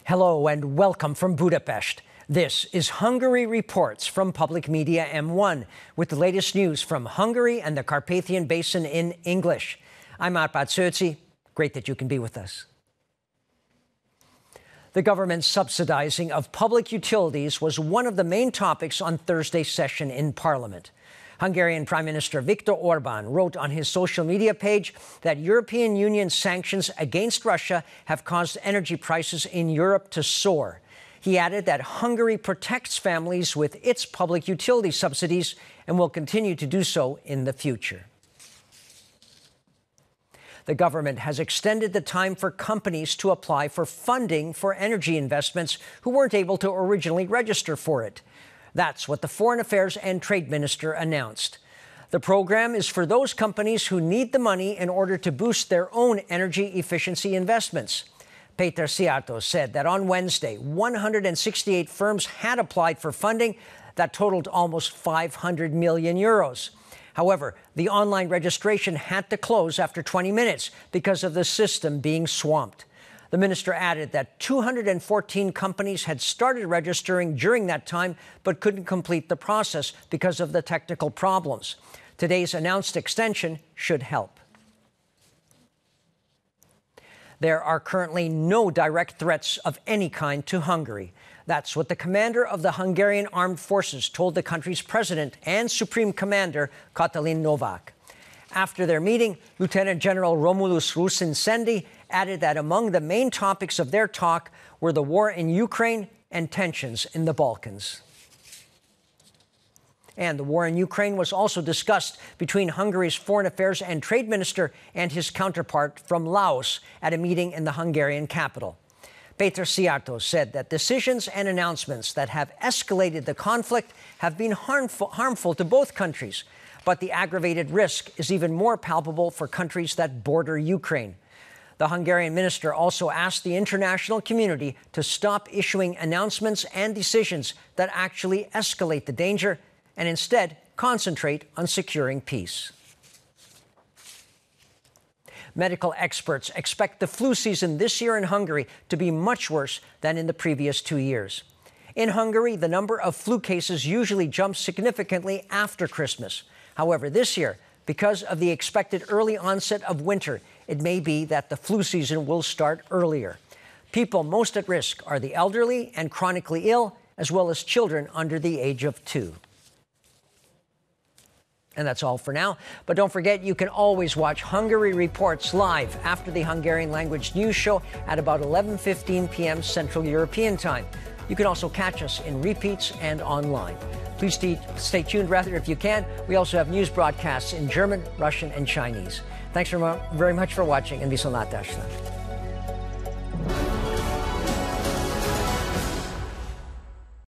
Hello and welcome from Budapest. This is Hungary Reports from Public Media M1 with the latest news from Hungary and the Carpathian Basin in English. I'm Árpád Szőci. Great that you can be with us. The government's subsidizing of public utilities was one of the main topics on Thursday's session in Parliament. Hungarian Prime Minister Viktor Orban wrote on his social media page that European Union sanctions against Russia have caused energy prices in Europe to soar. He added that Hungary protects families with its public utility subsidies and will continue to do so in the future. The government has extended the time for companies to apply for funding for energy investments who weren't able to originally register for it. That's what the Foreign Affairs and Trade Minister announced. The program is for those companies who need the money in order to boost their own energy efficiency investments. Péter Szijjártó said that on Wednesday, 168 firms had applied for funding that totaled almost 500 million euros. However, the online registration had to close after 20 minutes because of the system being swamped. The minister added that 214 companies had started registering during that time but couldn't complete the process because of the technical problems. Today's announced extension should help. There are currently no direct threats of any kind to Hungary. That's what the commander of the Hungarian Armed Forces told the country's president and Supreme Commander Katalin Novak. After their meeting, Lieutenant General Romulus Rusin-Szendi added that among the main topics of their talk were the war in Ukraine and tensions in the Balkans. And the war in Ukraine was also discussed between Hungary's Foreign Affairs and Trade Minister and his counterpart from Laos at a meeting in the Hungarian capital. Péter Szijjártó said that decisions and announcements that have escalated the conflict have been harmful to both countries. But the aggravated risk is even more palpable for countries that border Ukraine. The Hungarian minister also asked the international community to stop issuing announcements and decisions that actually escalate the danger and instead concentrate on securing peace. Medical experts expect the flu season this year in Hungary to be much worse than in the previous 2 years. In Hungary, the number of flu cases usually jumps significantly after Christmas. However, this year, because of the expected early onset of winter, it may be that the flu season will start earlier. People most at risk are the elderly and chronically ill, as well as children under the age of 2. And that's all for now. But don't forget, you can always watch Hungary Reports live after the Hungarian language news show at about 11:15 p.m. Central European Time. You can also catch us in repeats and online. Please stay tuned, if you can. We also have news broadcasts in German, Russian, and Chinese. Thanks very much for watching, and viszontlátásra.